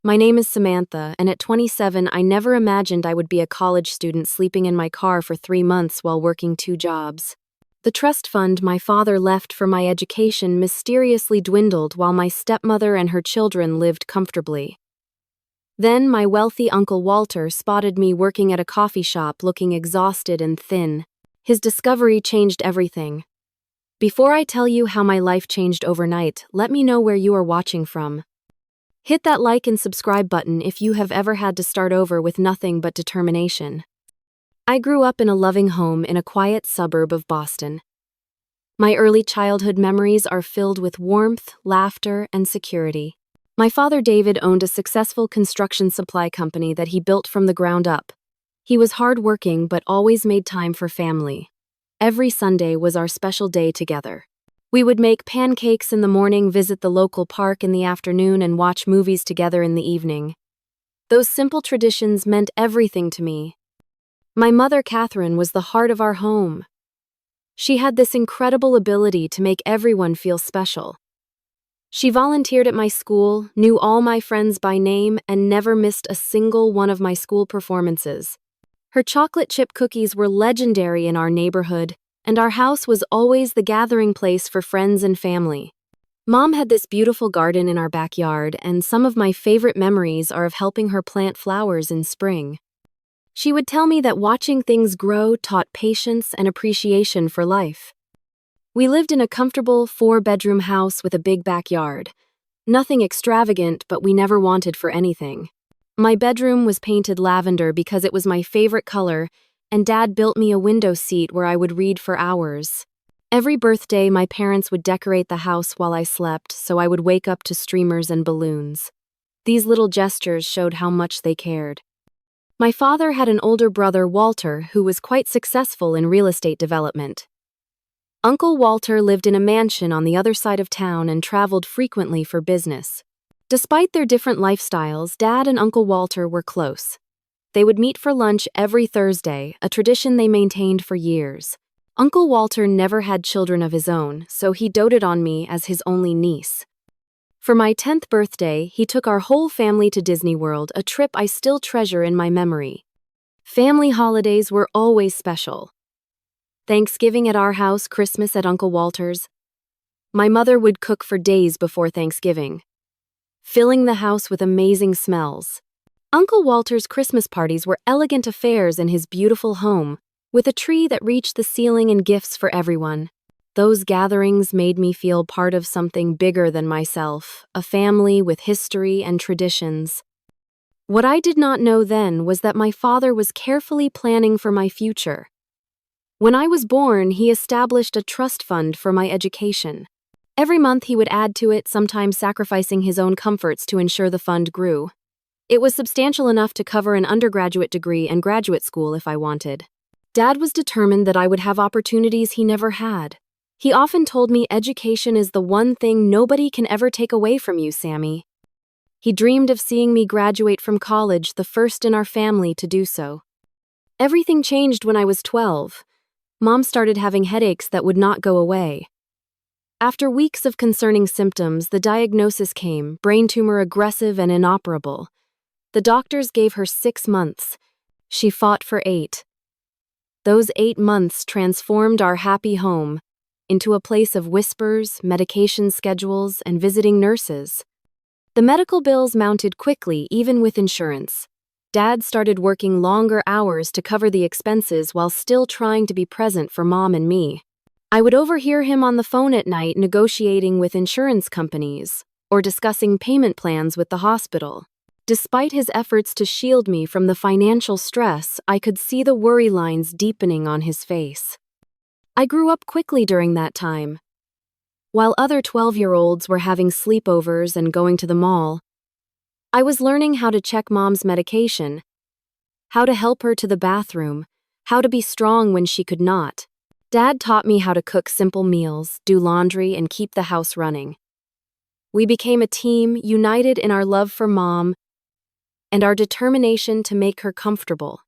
My name is Samantha, and at 27, I never imagined I would be a college student sleeping in my car for 3 months while working 2 jobs. The trust fund my father left for my education mysteriously dwindled while my stepmother and her children lived comfortably. Then my wealthy Uncle Walter spotted me working at a coffee shop looking exhausted and thin. His discovery changed everything. Before I tell you how my life changed overnight, let me know where you are watching from. Hit that like and subscribe button if you have ever had to start over with nothing but determination. I grew up in a loving home in a quiet suburb of Boston. My early childhood memories are filled with warmth, laughter, and security. My father David owned a successful construction supply company that he built from the ground up. He was hardworking but always made time for family. Every Sunday was our special day together. We would make pancakes in the morning, visit the local park in the afternoon, and watch movies together in the evening. Those simple traditions meant everything to me. My mother, Catherine, was the heart of our home. She had this incredible ability to make everyone feel special. She volunteered at my school, knew all my friends by name, and never missed a single one of my school performances. Her chocolate chip cookies were legendary in our neighborhood, and our house was always the gathering place for friends and family. Mom had this beautiful garden in our backyard, and some of my favorite memories are of helping her plant flowers in spring. She would tell me that watching things grow taught patience and appreciation for life. We lived in a comfortable 4-bedroom house with a big backyard. Nothing extravagant, but we never wanted for anything. My bedroom was painted lavender because it was my favorite color, and Dad built me a window seat where I would read for hours. Every birthday, my parents would decorate the house while I slept, so I would wake up to streamers and balloons. These little gestures showed how much they cared. My father had an older brother, Walter, who was quite successful in real estate development. Uncle Walter lived in a mansion on the other side of town and traveled frequently for business. Despite their different lifestyles, Dad and Uncle Walter were close. They would meet for lunch every Thursday, a tradition they maintained for years. Uncle Walter never had children of his own, so he doted on me as his only niece. For my 10th birthday, he took our whole family to Disney World, a trip I still treasure in my memory. Family holidays were always special. Thanksgiving at our house, Christmas at Uncle Walter's. My mother would cook for days before Thanksgiving, filling the house with amazing smells. Uncle Walter's Christmas parties were elegant affairs in his beautiful home, with a tree that reached the ceiling and gifts for everyone. Those gatherings made me feel part of something bigger than myself, a family with history and traditions. What I did not know then was that my father was carefully planning for my future. When I was born, he established a trust fund for my education. Every month he would add to it, sometimes sacrificing his own comforts to ensure the fund grew. It was substantial enough to cover an undergraduate degree and graduate school if I wanted. Dad was determined that I would have opportunities he never had. He often told me education is the one thing nobody can ever take away from you, Sammy. He dreamed of seeing me graduate from college, the first in our family to do so. Everything changed when I was 12. Mom started having headaches that would not go away. After weeks of concerning symptoms, the diagnosis came: brain tumor, aggressive and inoperable. The doctors gave her 6 months. She fought for 8. Those 8 months transformed our happy home into a place of whispers, medication schedules, and visiting nurses. The medical bills mounted quickly, even with insurance. Dad started working longer hours to cover the expenses while still trying to be present for Mom and me. I would overhear him on the phone at night negotiating with insurance companies or discussing payment plans with the hospital. Despite his efforts to shield me from the financial stress, I could see the worry lines deepening on his face. I grew up quickly during that time. While other 12-year-olds were having sleepovers and going to the mall, I was learning how to check Mom's medication, how to help her to the bathroom, how to be strong when she could not. Dad taught me how to cook simple meals, do laundry, and keep the house running. We became a team, united in our love for Mom and our determination to make her comfortable.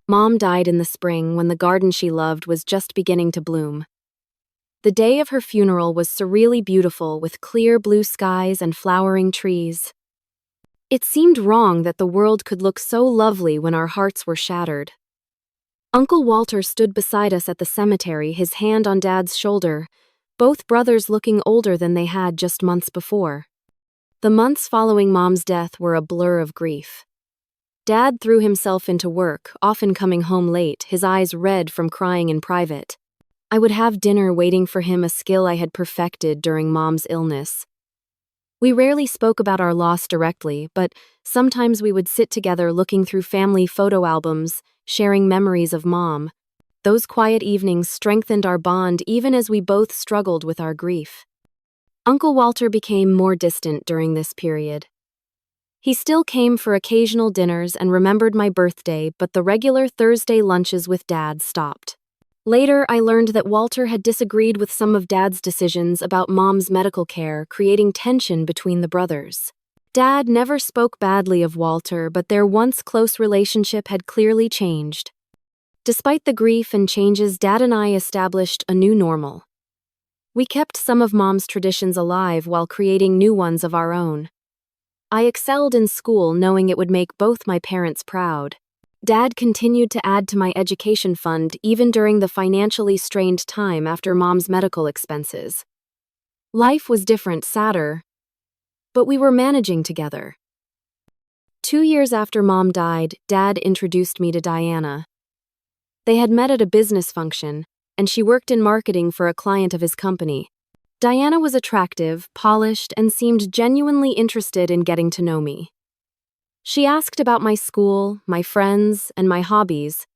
Mom died in the spring when the garden she loved was just beginning to bloom. The day of her funeral was surreally beautiful, with clear blue skies and flowering trees. It seemed wrong that the world could look so lovely when our hearts were shattered. Uncle Walter stood beside us at the cemetery, his hand on Dad's shoulder, both brothers looking older than they had just months before. The months following Mom's death were a blur of grief. Dad threw himself into work, often coming home late, his eyes red from crying in private. I would have dinner waiting for him, a skill I had perfected during Mom's illness. We rarely spoke about our loss directly, but sometimes we would sit together looking through family photo albums, sharing memories of Mom. Those quiet evenings strengthened our bond even as we both struggled with our grief. Uncle Walter became more distant during this period. He still came for occasional dinners and remembered my birthday, but the regular Thursday lunches with Dad stopped. Later, I learned that Walter had disagreed with some of Dad's decisions about Mom's medical care, creating tension between the brothers. Dad never spoke badly of Walter, but their once close relationship had clearly changed. Despite the grief and changes, Dad and I established a new normal. We kept some of Mom's traditions alive while creating new ones of our own. I excelled in school, knowing it would make both my parents proud. Dad continued to add to my education fund even during the financially strained time after Mom's medical expenses. Life was different, sadder, but we were managing together. 2 years after Mom died, Dad introduced me to Diana. They had met at a business function, and she worked in marketing for a client of his company. Diana was attractive, polished, and seemed genuinely interested in getting to know me. She asked about my school, my friends, and my hobbies,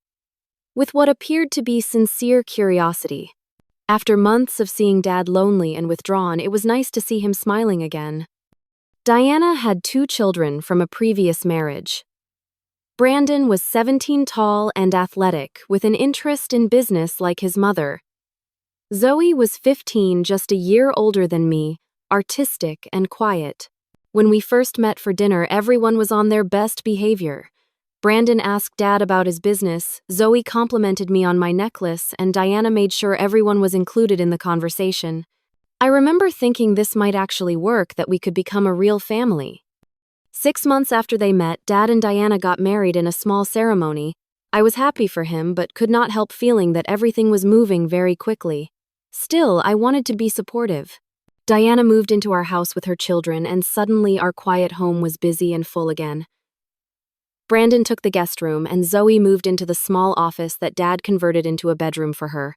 with what appeared to be sincere curiosity. After months of seeing Dad lonely and withdrawn, it was nice to see him smiling again. Diana had 2 children from a previous marriage. Brandon was 17, tall and athletic, with an interest in business like his mother. Zoe was 15, just a year older than me, artistic and quiet. When we first met for dinner, everyone was on their best behavior. Brandon asked Dad about his business, Zoe complimented me on my necklace, and Diana made sure everyone was included in the conversation. I remember thinking this might actually work, that we could become a real family. 6 months after they met, Dad and Diana got married in a small ceremony. I was happy for him, but could not help feeling that everything was moving very quickly. Still, I wanted to be supportive. Diana moved into our house with her children, and suddenly our quiet home was busy and full again. Brandon took the guest room, and Zoe moved into the small office that Dad converted into a bedroom for her.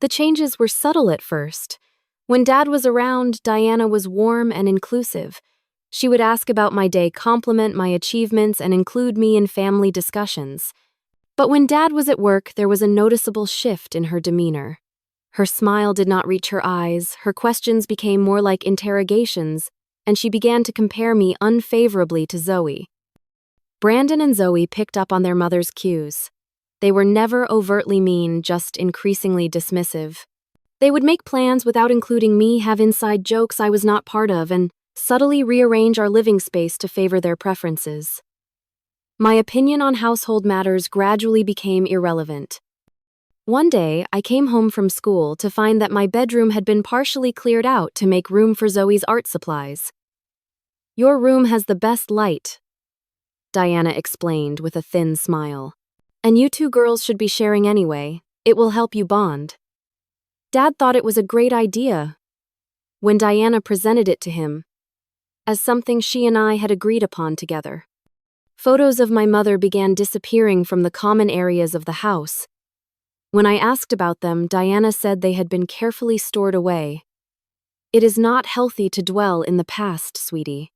The changes were subtle at first. When Dad was around, Diana was warm and inclusive. She would ask about my day, compliment my achievements, and include me in family discussions. But when Dad was at work, there was a noticeable shift in her demeanor. Her smile did not reach her eyes, her questions became more like interrogations, and she began to compare me unfavorably to Zoe. Brandon and Zoe picked up on their mother's cues. They were never overtly mean, just increasingly dismissive. They would make plans without including me, have inside jokes I was not part of, and subtly rearrange our living space to favor their preferences. My opinion on household matters gradually became irrelevant. One day, I came home from school to find that my bedroom had been partially cleared out to make room for Zoe's art supplies. "Your room has the best light," Diana explained with a thin smile. "And you 2 girls should be sharing anyway. It will help you bond." Dad thought it was a great idea when Diana presented it to him as something she and I had agreed upon together. Photos of my mother began disappearing from the common areas of the house. When I asked about them, Diana said they had been carefully stored away. "It is not healthy to dwell in the past, sweetie.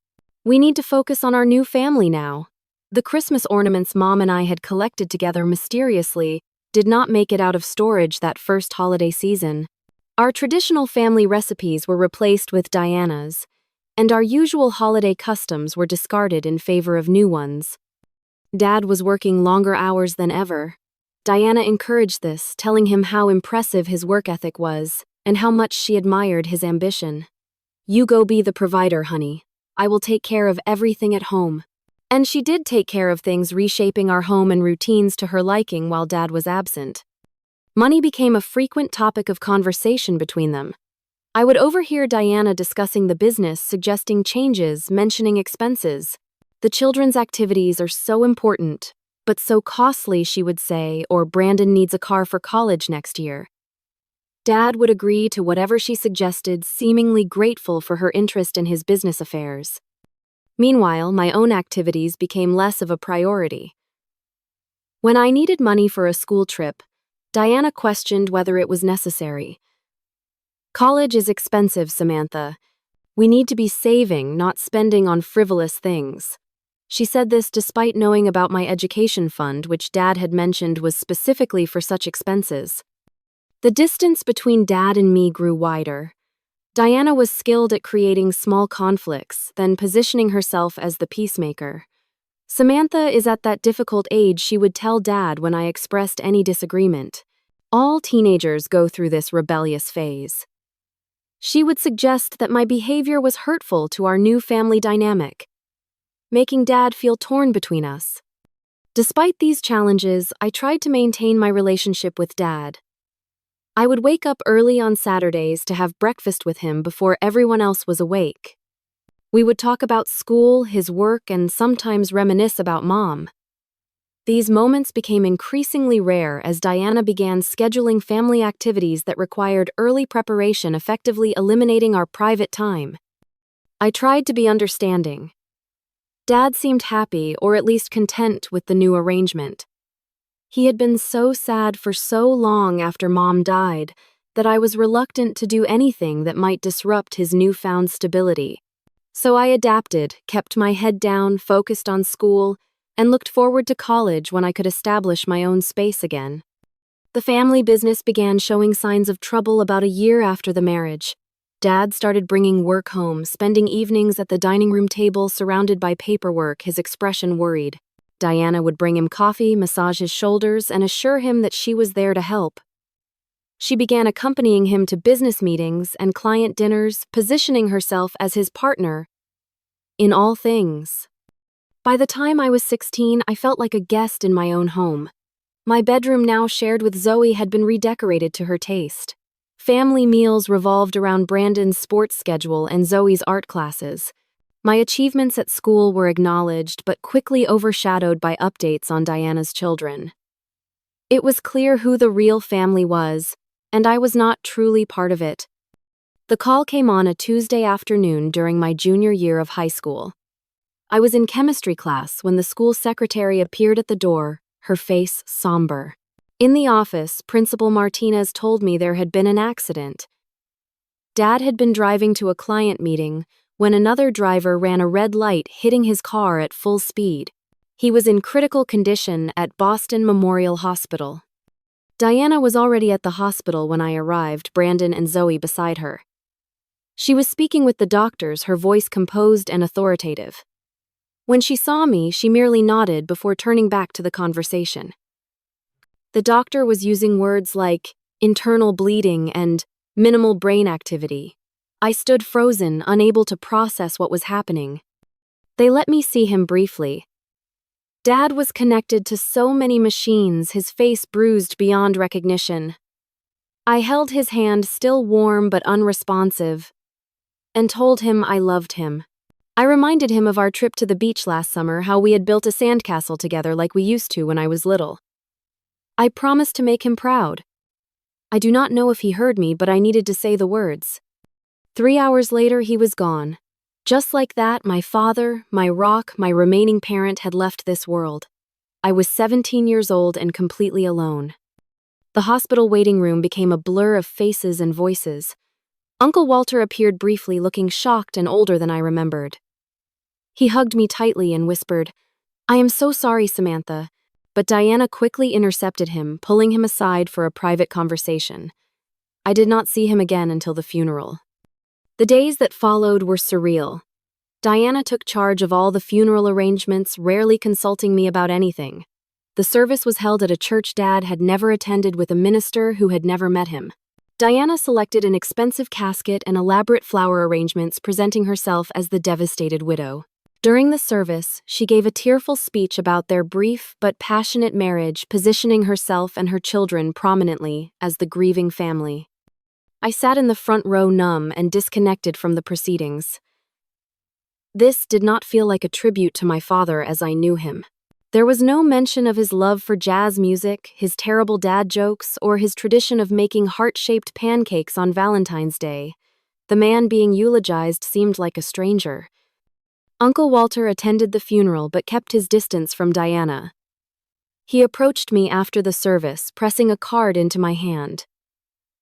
We need to focus on our new family now." The Christmas ornaments Mom and I had collected together mysteriously did not make it out of storage that first holiday season. Our traditional family recipes were replaced with Diana's, and our usual holiday customs were discarded in favor of new ones. Dad was working longer hours than ever. Diana encouraged this, telling him how impressive his work ethic was and how much she admired his ambition. "You go be the provider, honey. I will take care of everything at home." And she did take care of things, reshaping our home and routines to her liking while Dad was absent. Money became a frequent topic of conversation between them. I would overhear Diana discussing the business, suggesting changes, mentioning expenses. The children's activities are so important, but so costly, she would say, or Brandon needs a car for college next year. Dad would agree to whatever she suggested, seemingly grateful for her interest in his business affairs. Meanwhile, my own activities became less of a priority. When I needed money for a school trip, Diana questioned whether it was necessary. "College is expensive, Samantha. We need to be saving, not spending on frivolous things." She said this despite knowing about my education fund, which Dad had mentioned was specifically for such expenses. The distance between Dad and me grew wider. Diana was skilled at creating small conflicts, then positioning herself as the peacemaker. Samantha is at that difficult age, she would tell Dad when I expressed any disagreement. All teenagers go through this rebellious phase. She would suggest that my behavior was hurtful to our new family dynamic, making Dad feel torn between us. Despite these challenges, I tried to maintain my relationship with Dad. I would wake up early on Saturdays to have breakfast with him before everyone else was awake. We would talk about school, his work, and sometimes reminisce about Mom. These moments became increasingly rare as Diana began scheduling family activities that required early preparation, effectively eliminating our private time. I tried to be understanding. Dad seemed happy, or at least content, with the new arrangement. He had been so sad for so long after Mom died that I was reluctant to do anything that might disrupt his newfound stability. So I adapted, kept my head down, focused on school, and looked forward to college when I could establish my own space again. The family business began showing signs of trouble about a year after the marriage. Dad started bringing work home, spending evenings at the dining room table surrounded by paperwork, his expression worried. Diana would bring him coffee, massage his shoulders, and assure him that she was there to help. She began accompanying him to business meetings and client dinners, positioning herself as his partner in all things. By the time I was 16, I felt like a guest in my own home. My bedroom, now shared with Zoe, had been redecorated to her taste. Family meals revolved around Brandon's sports schedule and Zoe's art classes. My achievements at school were acknowledged but quickly overshadowed by updates on Diana's children. It was clear who the real family was, and I was not truly part of it. The call came on a Tuesday afternoon during my junior year of high school. I was in chemistry class when the school secretary appeared at the door, her face somber. In the office, Principal Martinez told me there had been an accident. Dad had been driving to a client meeting when another driver ran a red light, hitting his car at full speed. He was in critical condition at Boston Memorial Hospital. Diana was already at the hospital when I arrived, Brandon and Zoe beside her. She was speaking with the doctors, her voice composed and authoritative. When she saw me, she merely nodded before turning back to the conversation. The doctor was using words like internal bleeding and minimal brain activity. I stood frozen, unable to process what was happening. They let me see him briefly. Dad was connected to so many machines, his face bruised beyond recognition. I held his hand, still warm but unresponsive, and told him I loved him. I reminded him of our trip to the beach last summer, how we had built a sandcastle together like we used to when I was little. I promised to make him proud. I do not know if he heard me, but I needed to say the words. 3 hours later, he was gone. Just like that, my father, my rock, my remaining parent had left this world. I was 17 years old and completely alone. The hospital waiting room became a blur of faces and voices. Uncle Walter appeared briefly, looking shocked and older than I remembered. He hugged me tightly and whispered, "I am so sorry, Samantha." But Diana quickly intercepted him, pulling him aside for a private conversation. I did not see him again until the funeral. The days that followed were surreal. Diana took charge of all the funeral arrangements, rarely consulting me about anything. The service was held at a church Dad had never attended with a minister who had never met him. Diana selected an expensive casket and elaborate flower arrangements, presenting herself as the devastated widow. During the service, she gave a tearful speech about their brief but passionate marriage, positioning herself and her children prominently as the grieving family. I sat in the front row, numb and disconnected from the proceedings. This did not feel like a tribute to my father as I knew him. There was no mention of his love for jazz music, his terrible dad jokes, or his tradition of making heart-shaped pancakes on Valentine's Day. The man being eulogized seemed like a stranger. Uncle Walter attended the funeral but kept his distance from Diana. He approached me after the service, pressing a card into my hand.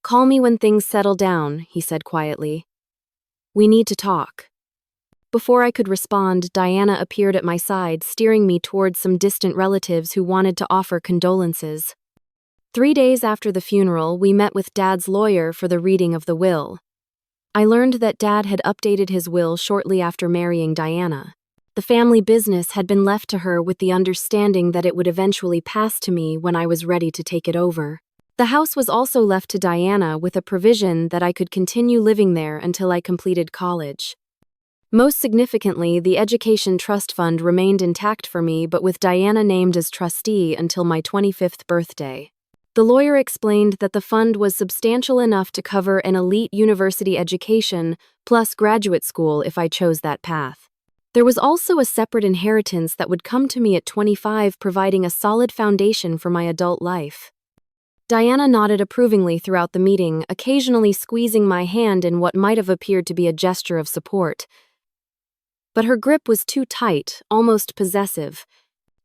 "Call me when things settle down," he said quietly. "We need to talk." Before I could respond, Diana appeared at my side, steering me towards some distant relatives who wanted to offer condolences. 3 days after the funeral, we met with Dad's lawyer for the reading of the will. I learned that Dad had updated his will shortly after marrying Diana. The family business had been left to her with the understanding that it would eventually pass to me when I was ready to take it over. The house was also left to Diana with a provision that I could continue living there until I completed college. Most significantly, the education trust fund remained intact for me, but with Diana named as trustee until my 25th birthday. The lawyer explained that the fund was substantial enough to cover an elite university education plus graduate school if I chose that path. There was also a separate inheritance that would come to me at 25, providing a solid foundation for my adult life. Diana nodded approvingly throughout the meeting, occasionally squeezing my hand in what might have appeared to be a gesture of support. But her grip was too tight, almost possessive.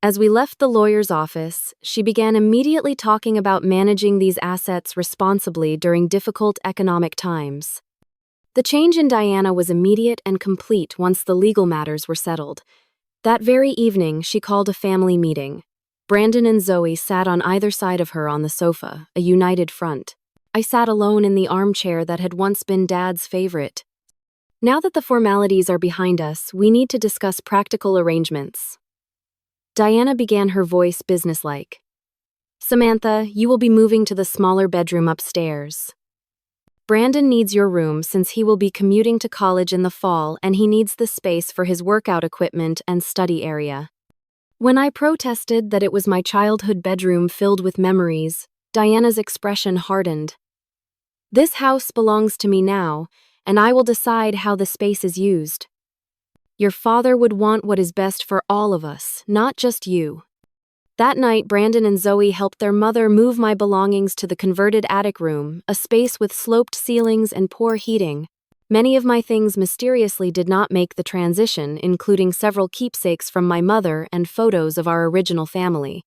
As we left the lawyer's office, she began immediately talking about managing these assets responsibly during difficult economic times. The change in Diana was immediate and complete once the legal matters were settled. That very evening, she called a family meeting. Brandon and Zoe sat on either side of her on the sofa, a united front. I sat alone in the armchair that had once been Dad's favorite. Now that the formalities are behind us, we need to discuss practical arrangements. Diana began, her voice businesslike. "Samantha, you will be moving to the smaller bedroom upstairs. Brandon needs your room since he will be commuting to college in the fall and he needs the space for his workout equipment and study area." When I protested that it was my childhood bedroom filled with memories, Diana's expression hardened. "This house belongs to me now, and I will decide how the space is used. Your father would want what is best for all of us, not just you." That night, Brandon and Zoe helped their mother move my belongings to the converted attic room, a space with sloped ceilings and poor heating. Many of my things mysteriously did not make the transition, including several keepsakes from my mother and photos of our original family.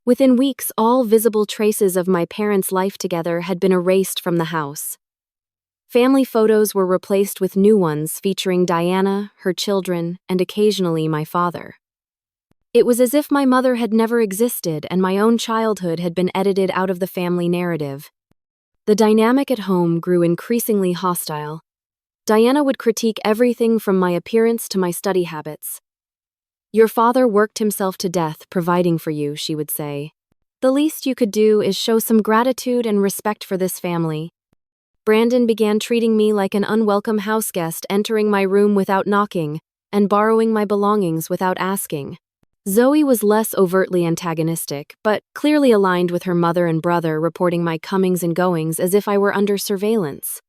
Within weeks, all visible traces of my parents' life together had been erased from the house. Family photos were replaced with new ones featuring Diana, her children, and occasionally my father. It was as if my mother had never existed and my own childhood had been edited out of the family narrative. The dynamic at home grew increasingly hostile. Diana would critique everything from my appearance to my study habits. "Your father worked himself to death providing for you," she would say. "The least you could do is show some gratitude and respect for this family." Brandon began treating me like an unwelcome houseguest, entering my room without knocking and borrowing my belongings without asking. Zoe was less overtly antagonistic, but clearly aligned with her mother and brother, reporting my comings and goings as if I were under surveillance.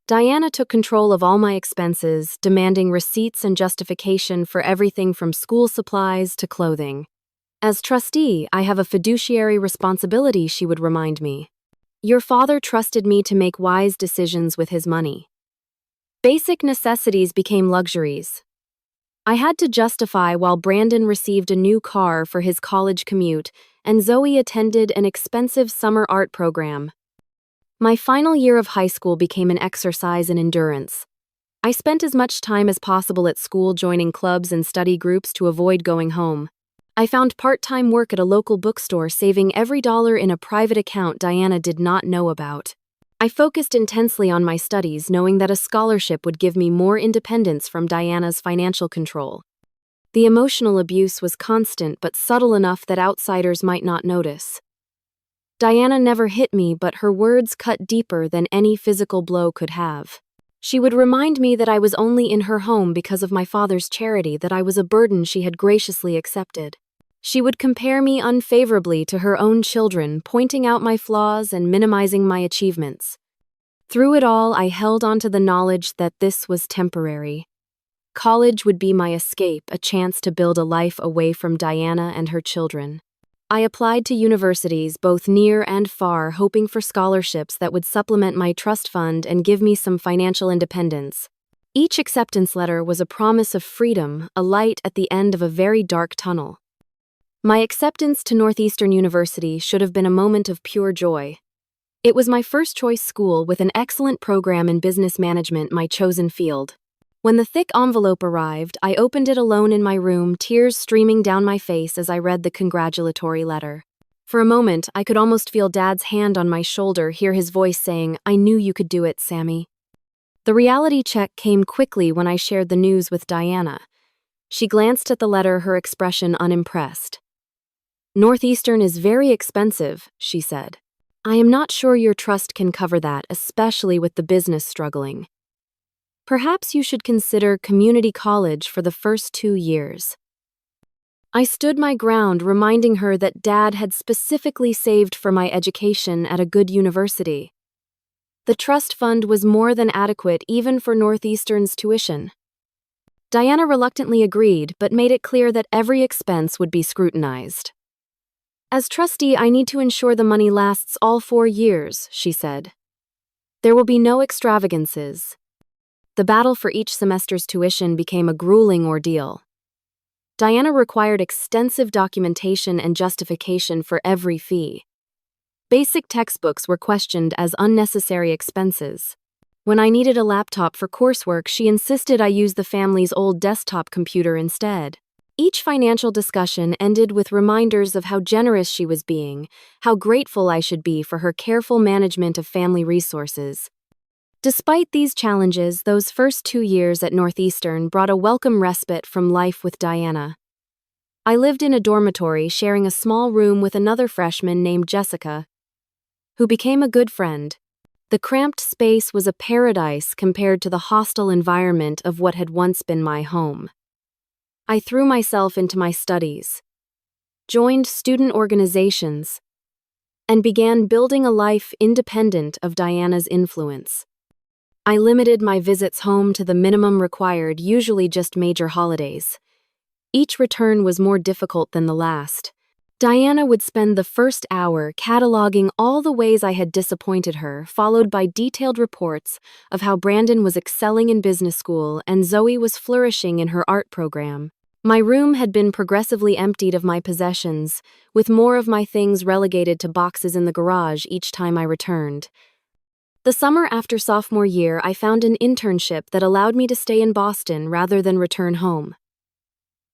Diana took control of all my expenses, demanding receipts and justification for everything from school supplies to clothing. "As trustee, I have a fiduciary responsibility," she would remind me. "Your father trusted me to make wise decisions with his money." Basic necessities became luxuries. I had to justify while Brandon received a new car for his college commute and Zoe attended an expensive summer art program. My final year of high school became an exercise in endurance. I spent as much time as possible at school joining clubs and study groups to avoid going home. I found part-time work at a local bookstore, saving every dollar in a private account Diana did not know about. I focused intensely on my studies, knowing that a scholarship would give me more independence from Diana's financial control. The emotional abuse was constant but subtle enough that outsiders might not notice. Diana never hit me, but her words cut deeper than any physical blow could have. She would remind me that I was only in her home because of my father's charity, that I was a burden she had graciously accepted. She would compare me unfavorably to her own children, pointing out my flaws and minimizing my achievements. Through it all, I held on to the knowledge that this was temporary. College would be my escape, a chance to build a life away from Diana and her children. I applied to universities, both near and far, hoping for scholarships that would supplement my trust fund and give me some financial independence. Each acceptance letter was a promise of freedom, a light at the end of a very dark tunnel. My acceptance to Northeastern University should have been a moment of pure joy. It was my first choice school with an excellent program in business management, my chosen field. When the thick envelope arrived, I opened it alone in my room, tears streaming down my face as I read the congratulatory letter. For a moment, I could almost feel Dad's hand on my shoulder, hear his voice saying, "I knew you could do it, Sammy." The reality check came quickly when I shared the news with Diana. She glanced at the letter, her expression unimpressed. "Northeastern is very expensive," she said. "I am not sure your trust can cover that, especially with the business struggling. Perhaps you should consider community college for the first 2 years." I stood my ground, reminding her that Dad had specifically saved for my education at a good university. The trust fund was more than adequate even for Northeastern's tuition. Diana reluctantly agreed, but made it clear that every expense would be scrutinized. "As trustee, I need to ensure the money lasts all 4 years," she said. "There will be no extravagances." The battle for each semester's tuition became a grueling ordeal. Diana required extensive documentation and justification for every fee. Basic textbooks were questioned as unnecessary expenses. When I needed a laptop for coursework, she insisted I use the family's old desktop computer instead. Each financial discussion ended with reminders of how generous she was being, how grateful I should be for her careful management of family resources. Despite these challenges, those first 2 years at Northeastern brought a welcome respite from life with Diana. I lived in a dormitory, sharing a small room with another freshman named Jessica, who became a good friend. The cramped space was a paradise compared to the hostile environment of what had once been my home. I threw myself into my studies, joined student organizations, and began building a life independent of Diana's influence. I limited my visits home to the minimum required, usually just major holidays. Each return was more difficult than the last. Diana would spend the first hour cataloging all the ways I had disappointed her, followed by detailed reports of how Brandon was excelling in business school and Zoe was flourishing in her art program. My room had been progressively emptied of my possessions, with more of my things relegated to boxes in the garage each time I returned. The summer after sophomore year, I found an internship that allowed me to stay in Boston rather than return home.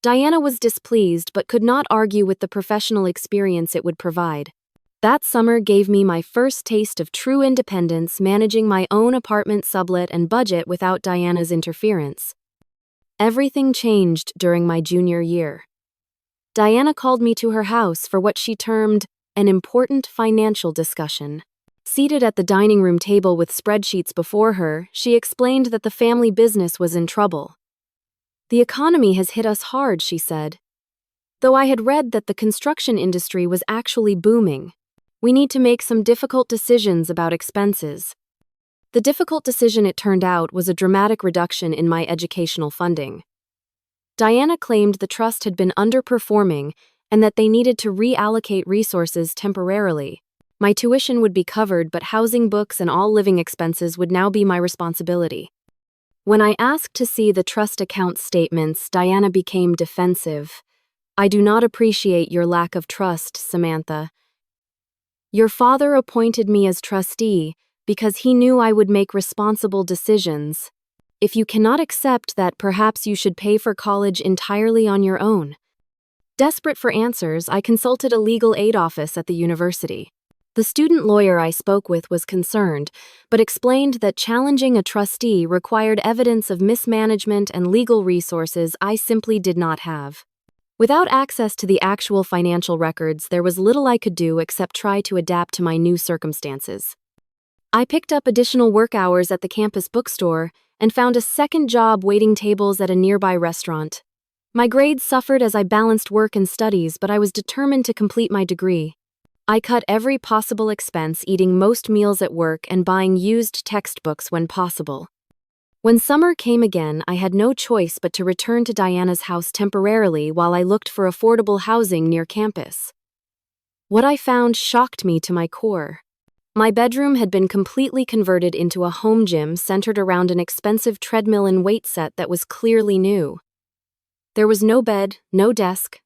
Diana was displeased but could not argue with the professional experience it would provide. That summer gave me my first taste of true independence, managing my own apartment sublet and budget without Diana's interference. Everything changed during my junior year. Diana called me to her house for what she termed an important financial discussion. Seated at the dining room table with spreadsheets before her, she explained that the family business was in trouble. "The economy has hit us hard," she said. "Though I had read that the construction industry was actually booming. We need to make some difficult decisions about expenses." The difficult decision, it turned out, was a dramatic reduction in my educational funding. Diana claimed the trust had been underperforming and that they needed to reallocate resources temporarily. My tuition would be covered, but housing, books, and all living expenses would now be my responsibility. When I asked to see the trust account statements, Diana became defensive. "I do not appreciate your lack of trust, Samantha. Your father appointed me as trustee because he knew I would make responsible decisions. If you cannot accept that, perhaps you should pay for college entirely on your own." Desperate for answers, I consulted a legal aid office at the university. The student lawyer I spoke with was concerned, but explained that challenging a trustee required evidence of mismanagement and legal resources I simply did not have. Without access to the actual financial records, there was little I could do except try to adapt to my new circumstances. I picked up additional work hours at the campus bookstore and found a second job waiting tables at a nearby restaurant. My grades suffered as I balanced work and studies, but I was determined to complete my degree. I cut every possible expense, eating most meals at work and buying used textbooks when possible. When summer came again, I had no choice but to return to Diana's house temporarily while I looked for affordable housing near campus. What I found shocked me to my core. My bedroom had been completely converted into a home gym centered around an expensive treadmill and weight set that was clearly new. There was no bed, no desk,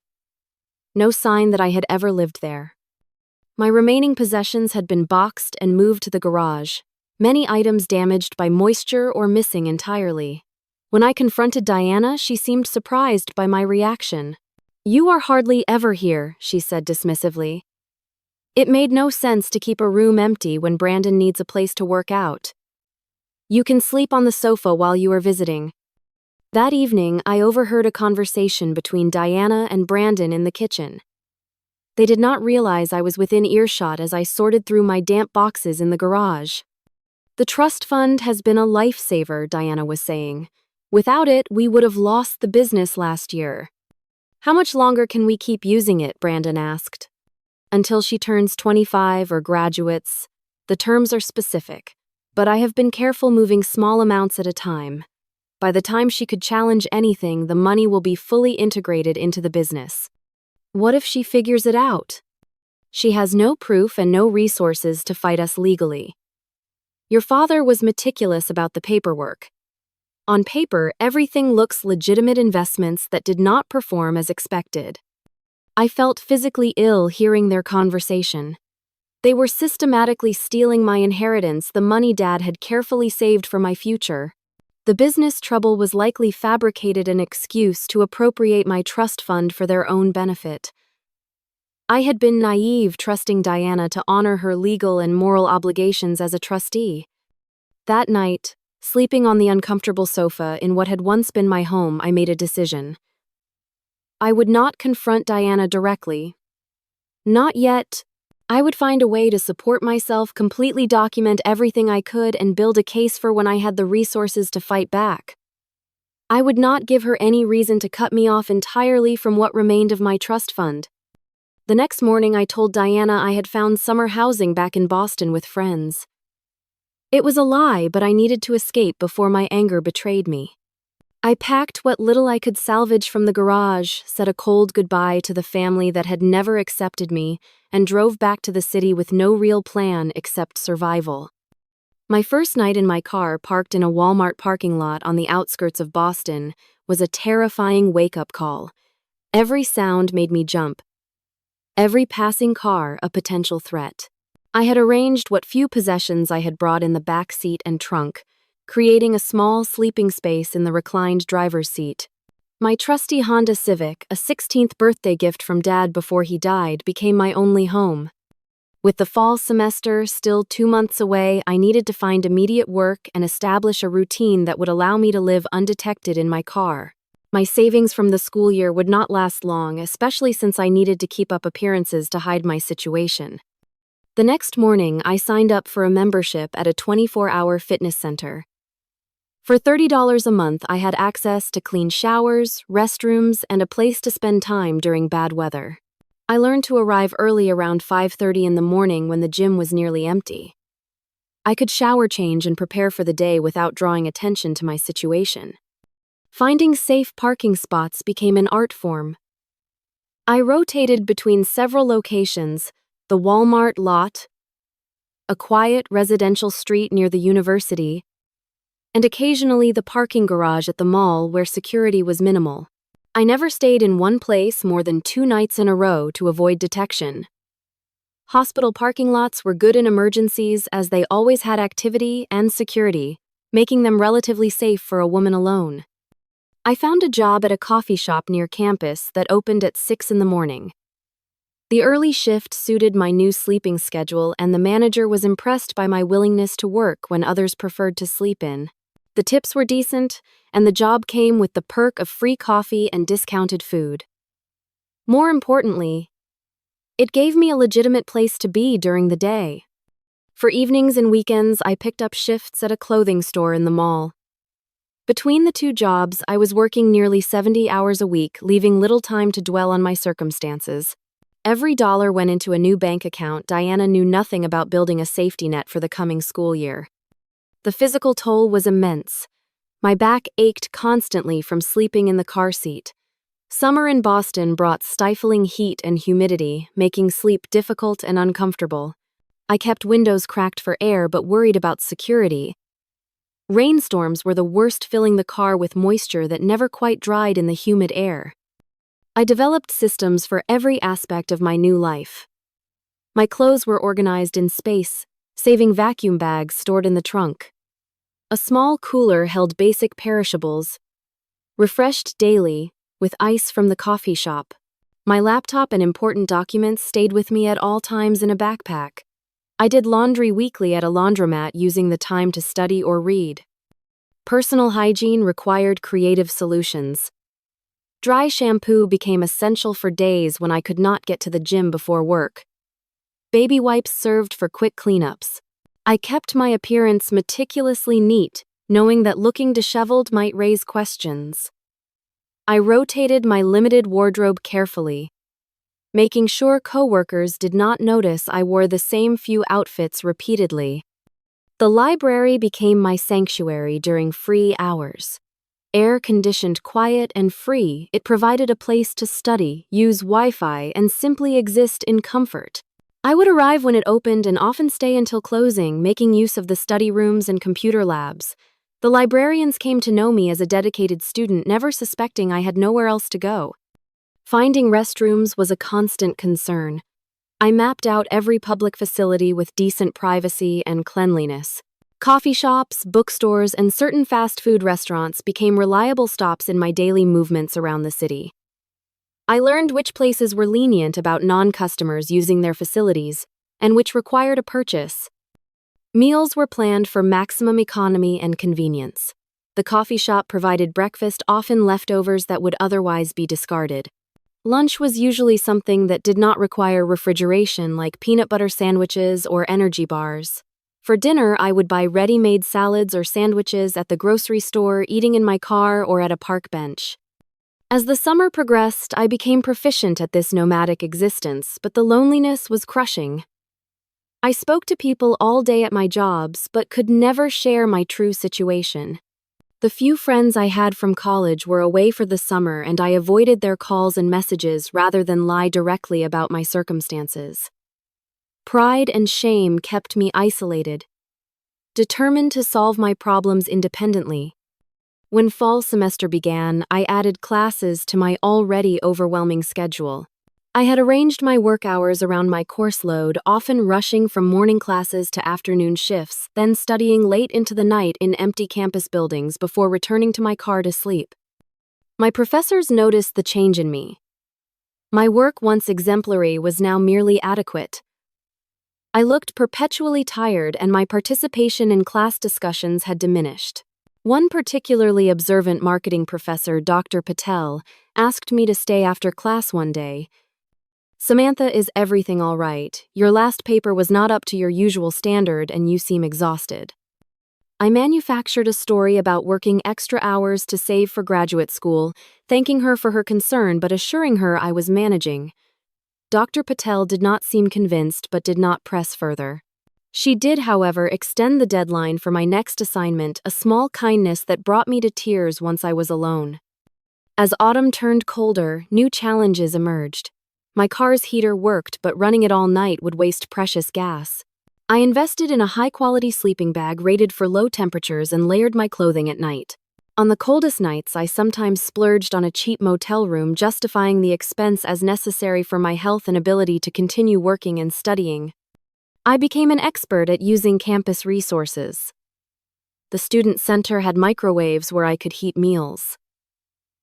no sign that I had ever lived there. My remaining possessions had been boxed and moved to the garage, many items damaged by moisture or missing entirely. When I confronted Diana, she seemed surprised by my reaction. "You are hardly ever here," she said dismissively. "It made no sense to keep a room empty when Brandon needs a place to work out. You can sleep on the sofa while you are visiting." That evening, I overheard a conversation between Diana and Brandon in the kitchen. They did not realize I was within earshot as I sorted through my damp boxes in the garage. "The trust fund has been a lifesaver," Diana was saying. "Without it, we would have lost the business last year." "How much longer can we keep using it?" Brandon asked. "Until she turns 25 or graduates. The terms are specific, but I have been careful moving small amounts at a time. By the time she could challenge anything, the money will be fully integrated into the business." "What if she figures it out?" "She has no proof and no resources to fight us legally. Your father was meticulous about the paperwork. On paper, everything looks legitimate investments that did not perform as expected." I felt physically ill hearing their conversation. They were systematically stealing my inheritance, the money Dad had carefully saved for my future. The business trouble was likely fabricated an excuse to appropriate my trust fund for their own benefit. I had been naive trusting Diana to honor her legal and moral obligations as a trustee. That night, sleeping on the uncomfortable sofa in what had once been my home, I made a decision. I would not confront Diana directly. Not yet. I would find a way to support myself, completely document everything I could, and build a case for when I had the resources to fight back. I would not give her any reason to cut me off entirely from what remained of my trust fund. The next morning, I told Diana I had found summer housing back in Boston with friends. It was a lie, but I needed to escape before my anger betrayed me. I packed what little I could salvage from the garage, said a cold goodbye to the family that had never accepted me, and drove back to the city with no real plan except survival. My first night in my car, parked in a Walmart parking lot on the outskirts of Boston, was a terrifying wake-up call. Every sound made me jump. Every passing car a potential threat. I had arranged what few possessions I had brought in the back seat and trunk, creating a small sleeping space in the reclined driver's seat. My trusty Honda Civic, a 16th birthday gift from Dad before he died, became my only home. With the fall semester still 2 months away, I needed to find immediate work and establish a routine that would allow me to live undetected in my car. My savings from the school year would not last long, especially since I needed to keep up appearances to hide my situation. The next morning, I signed up for a membership at a 24-hour fitness center. For $30 a month, I had access to clean showers, restrooms, and a place to spend time during bad weather. I learned to arrive early around 5:30 in the morning when the gym was nearly empty. I could shower change and prepare for the day without drawing attention to my situation. Finding safe parking spots became an art form. I rotated between several locations, the Walmart lot, a quiet residential street near the university, and occasionally the parking garage at the mall where security was minimal. I never stayed in one place more than 2 nights in a row to avoid detection. Hospital parking lots were good in emergencies as they always had activity and security, making them relatively safe for a woman alone. I found a job at a coffee shop near campus that opened at 6 in the morning. The early shift suited my new sleeping schedule, and the manager was impressed by my willingness to work when others preferred to sleep in. The tips were decent, and the job came with the perk of free coffee and discounted food. More importantly, it gave me a legitimate place to be during the day. For evenings and weekends, I picked up shifts at a clothing store in the mall. Between the 2 jobs, I was working nearly 70 hours a week, leaving little time to dwell on my circumstances. Every dollar went into a new bank account. Diana knew nothing about building a safety net for the coming school year. The physical toll was immense. My back ached constantly from sleeping in the car seat. Summer in Boston brought stifling heat and humidity, making sleep difficult and uncomfortable. I kept windows cracked for air but worried about security. Rainstorms were the worst, filling the car with moisture that never quite dried in the humid air. I developed systems for every aspect of my new life. My clothes were organized in space, saving vacuum bags stored in the trunk. A small cooler held basic perishables, refreshed daily, with ice from the coffee shop. My laptop and important documents stayed with me at all times in a backpack. I did laundry weekly at a laundromat, using the time to study or read. Personal hygiene required creative solutions. Dry shampoo became essential for days when I could not get to the gym before work. Baby wipes served for quick cleanups. I kept my appearance meticulously neat, knowing that looking disheveled might raise questions. I rotated my limited wardrobe carefully, making sure coworkers did not notice I wore the same few outfits repeatedly. The library became my sanctuary during free hours. Air-conditioned, quiet, and free, it provided a place to study, use Wi-Fi, and simply exist in comfort. I would arrive when it opened and often stay until closing, making use of the study rooms and computer labs. The librarians came to know me as a dedicated student, never suspecting I had nowhere else to go. Finding restrooms was a constant concern. I mapped out every public facility with decent privacy and cleanliness. Coffee shops, bookstores, and certain fast food restaurants became reliable stops in my daily movements around the city. I learned which places were lenient about non-customers using their facilities, and which required a purchase. Meals were planned for maximum economy and convenience. The coffee shop provided breakfast, often leftovers that would otherwise be discarded. Lunch was usually something that did not require refrigeration, like peanut butter sandwiches or energy bars. For dinner, I would buy ready-made salads or sandwiches at the grocery store, eating in my car or at a park bench. As the summer progressed, I became proficient at this nomadic existence, but the loneliness was crushing. I spoke to people all day at my jobs, but could never share my true situation. The few friends I had from college were away for the summer, and I avoided their calls and messages rather than lie directly about my circumstances. Pride and shame kept me isolated. Determined to solve my problems independently, when fall semester began, I added classes to my already overwhelming schedule. I had arranged my work hours around my course load, often rushing from morning classes to afternoon shifts, then studying late into the night in empty campus buildings before returning to my car to sleep. My professors noticed the change in me. My work, once exemplary, was now merely adequate. I looked perpetually tired, and my participation in class discussions had diminished. One particularly observant marketing professor, Dr. Patel, asked me to stay after class one day. "Samantha, is everything all right? Your last paper was not up to your usual standard and you seem exhausted." I manufactured a story about working extra hours to save for graduate school, thanking her for her concern but assuring her I was managing. Dr. Patel did not seem convinced but did not press further. She did, however, extend the deadline for my next assignment, a small kindness that brought me to tears once I was alone. As autumn turned colder, new challenges emerged. My car's heater worked, but running it all night would waste precious gas. I invested in a high-quality sleeping bag rated for low temperatures and layered my clothing at night. On the coldest nights, I sometimes splurged on a cheap motel room, justifying the expense as necessary for my health and ability to continue working and studying. I became an expert at using campus resources. The student center had microwaves where I could heat meals.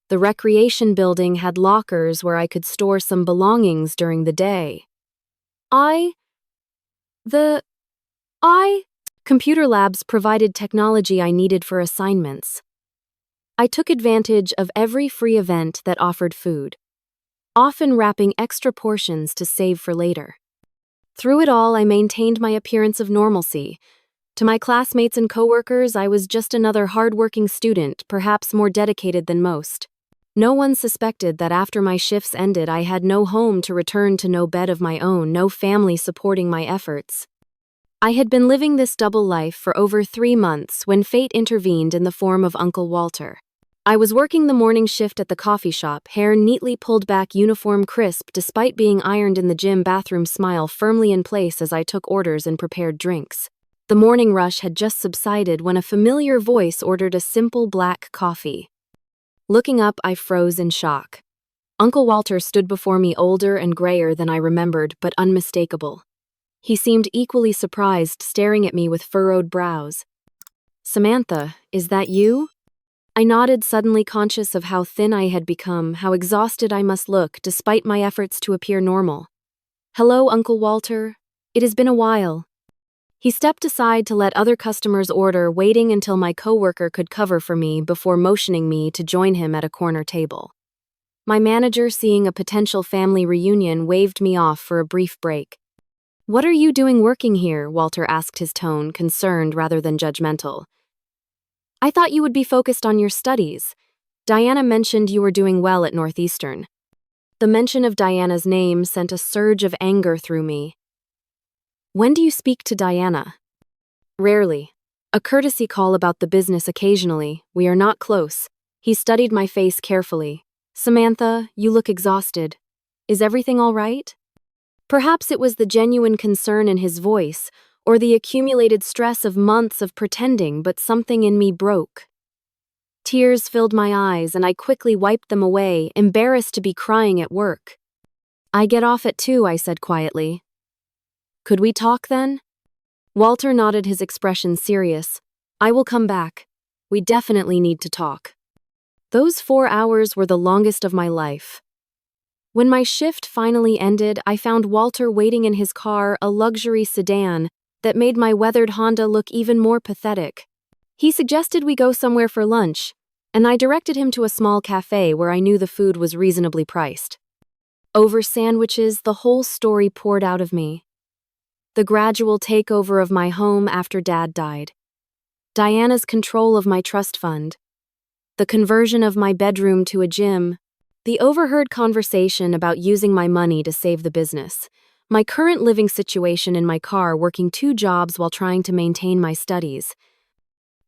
The recreation building had lockers where I could store some belongings during the day. Computer labs provided technology I needed for assignments. I took advantage of every free event that offered food, often wrapping extra portions to save for later. Through it all, I maintained my appearance of normalcy. To my classmates and coworkers, I was just another hardworking student, perhaps more dedicated than most. No one suspected that after my shifts ended, I had no home to return to, no bed of my own, no family supporting my efforts. I had been living this double life for over 3 months when fate intervened in the form of Uncle Walter. I was working the morning shift at the coffee shop, hair neatly pulled back, uniform crisp despite being ironed in the gym bathroom, smile firmly in place as I took orders and prepared drinks. The morning rush had just subsided when a familiar voice ordered a simple black coffee. Looking up, I froze in shock. Uncle Walter stood before me, older and grayer than I remembered, but unmistakable. He seemed equally surprised, staring at me with furrowed brows. "Samantha, is that you?" I nodded, suddenly conscious of how thin I had become, how exhausted I must look despite my efforts to appear normal. "Hello, Uncle Walter. It has been a while." He stepped aside to let other customers order, waiting until my coworker could cover for me before motioning me to join him at a corner table. My manager, seeing a potential family reunion, waved me off for a brief break. "What are you doing working here?" Walter asked, his tone concerned rather than judgmental. "I thought you would be focused on your studies. Diana mentioned you were doing well at Northeastern." The mention of Diana's name sent a surge of anger through me. "When do you speak to Diana?" "Rarely. A courtesy call about the business occasionally. We are not close." He studied my face carefully. "Samantha, you look exhausted. Is everything all right?" Perhaps it was the genuine concern in his voice, or the accumulated stress of months of pretending, but something in me broke. Tears filled my eyes, and I quickly wiped them away, embarrassed to be crying at work. "I get off at 2, I said quietly. "Could we talk then?" Walter nodded, his expression serious. "I will come back. We definitely need to talk." Those 4 hours were the longest of my life. When my shift finally ended, I found Walter waiting in his car, a luxury sedan that made my weathered Honda look even more pathetic. He suggested we go somewhere for lunch, and I directed him to a small cafe where I knew the food was reasonably priced. Over sandwiches, the whole story poured out of me. The gradual takeover of my home after Dad died. Diana's control of my trust fund. The conversion of my bedroom to a gym. The overheard conversation about using my money to save the business. My current living situation in my car, working 2 jobs while trying to maintain my studies.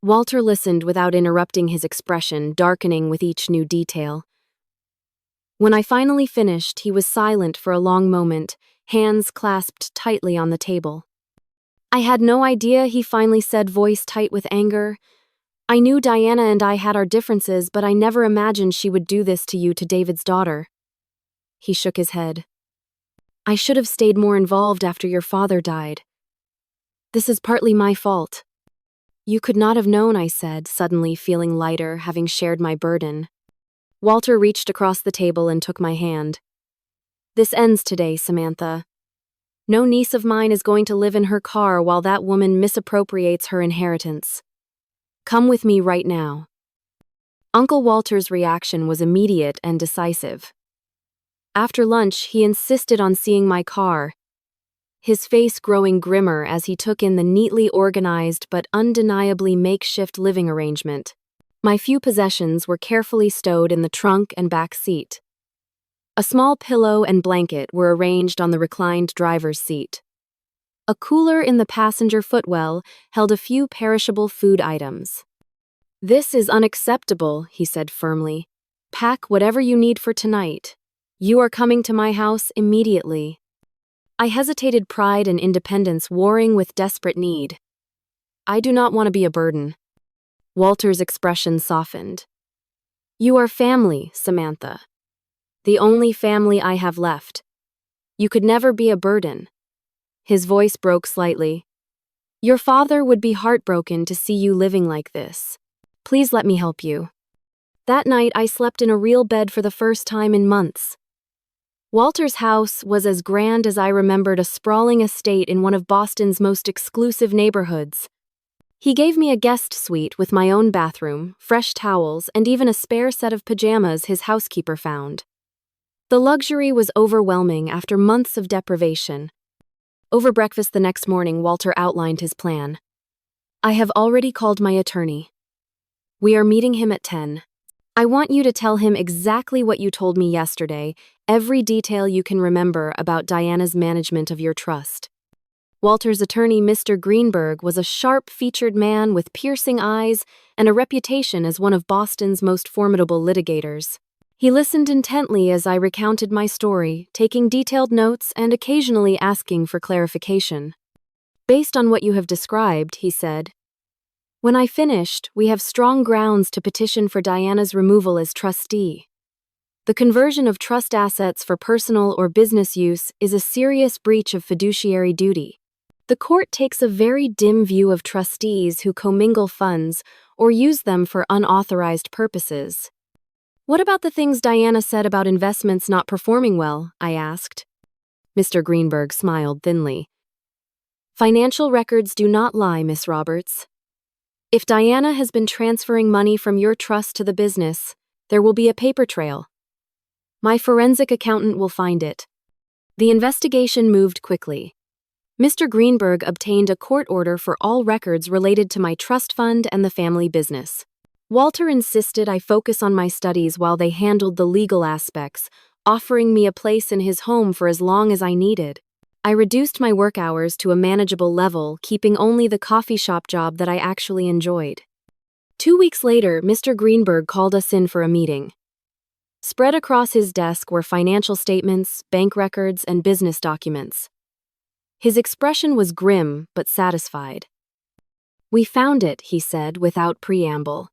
Walter listened without interrupting, his expression darkening with each new detail. When I finally finished, he was silent for a long moment, hands clasped tightly on the table. "I had no idea," he finally said, voice tight with anger. "I knew Diana and I had our differences, but I never imagined she would do this to you, to David's daughter." He shook his head. "I should have stayed more involved after your father died. This is partly my fault." "You could not have known," I said, suddenly feeling lighter, having shared my burden. Walter reached across the table and took my hand. "This ends today, Samantha. No niece of mine is going to live in her car while that woman misappropriates her inheritance. Come with me right now." Uncle Walter's reaction was immediate and decisive. After lunch, he insisted on seeing my car, his face growing grimmer as he took in the neatly organized but undeniably makeshift living arrangement. My few possessions were carefully stowed in the trunk and back seat. A small pillow and blanket were arranged on the reclined driver's seat. A cooler in the passenger footwell held a few perishable food items. "This is unacceptable," he said firmly. "Pack whatever you need for tonight. You are coming to my house immediately." I hesitated, pride and independence warring with desperate need. "I do not want to be a burden." Walter's expression softened. "You are family, Samantha. The only family I have left. You could never be a burden." His voice broke slightly. "Your father would be heartbroken to see you living like this. Please let me help you." That night, I slept in a real bed for the first time in months. Walter's house was as grand as I remembered, a sprawling estate in one of Boston's most exclusive neighborhoods. He gave me a guest suite with my own bathroom, fresh towels, and even a spare set of pajamas his housekeeper found. The luxury was overwhelming after months of deprivation. Over breakfast the next morning, Walter outlined his plan. "I have already called my attorney. We are meeting him at 10. I want you to tell him exactly what you told me yesterday, every detail you can remember about Diana's management of your trust. Walter's attorney, Mr. Greenberg, was a sharp-featured man with piercing eyes and a reputation as one of Boston's most formidable litigators. He listened intently as I recounted my story, taking detailed notes and occasionally asking for clarification. "Based on what you have described," he said, "when I finished, we have strong grounds to petition for Diana's removal as trustee. The conversion of trust assets for personal or business use is a serious breach of fiduciary duty. The court takes a very dim view of trustees who commingle funds or use them for unauthorized purposes." "What about the things Diana said about investments not performing well?" I asked. Mr. Greenberg smiled thinly. "Financial records do not lie, Miss Roberts. If Diana has been transferring money from your trust to the business, there will be a paper trail. My forensic accountant will find it." The investigation moved quickly. Mr. Greenberg obtained a court order for all records related to my trust fund and the family business. Walter insisted I focus on my studies while they handled the legal aspects, offering me a place in his home for as long as I needed. I reduced my work hours to a manageable level, keeping only the coffee shop job that I actually enjoyed. 2 weeks later, Mr. Greenberg called us in for a meeting. Spread across his desk were financial statements, bank records, and business documents. His expression was grim but satisfied. "We found it," he said without preamble.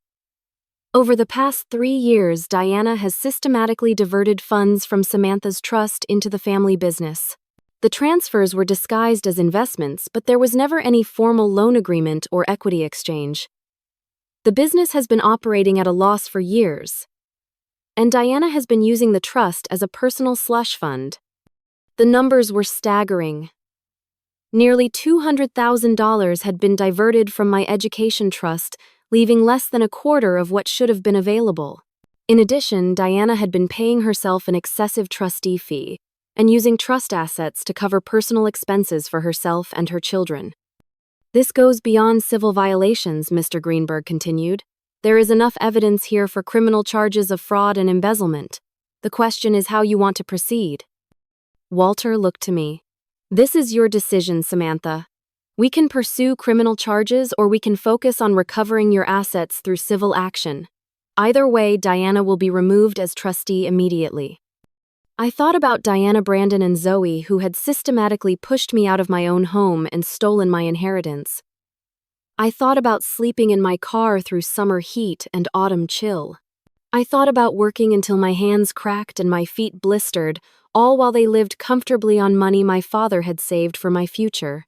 "Over the past 3 years, Diana has systematically diverted funds from Samantha's trust into the family business. The transfers were disguised as investments, but there was never any formal loan agreement or equity exchange. The business has been operating at a loss for years, and Diana has been using the trust as a personal slush fund." The numbers were staggering. Nearly $200,000 had been diverted from my education trust, leaving less than a quarter of what should have been available. In addition, Diana had been paying herself an excessive trustee fee and using trust assets to cover personal expenses for herself and her children. "This goes beyond civil violations," Mr. Greenberg continued. "There is enough evidence here for criminal charges of fraud and embezzlement. The question is how you want to proceed." Walter looked to me. "This is your decision, Samantha. We can pursue criminal charges or we can focus on recovering your assets through civil action. Either way, Diana will be removed as trustee immediately." I thought about Diana, Brandon, and Zoe, who had systematically pushed me out of my own home and stolen my inheritance. I thought about sleeping in my car through summer heat and autumn chill. I thought about working until my hands cracked and my feet blistered, all while they lived comfortably on money my father had saved for my future.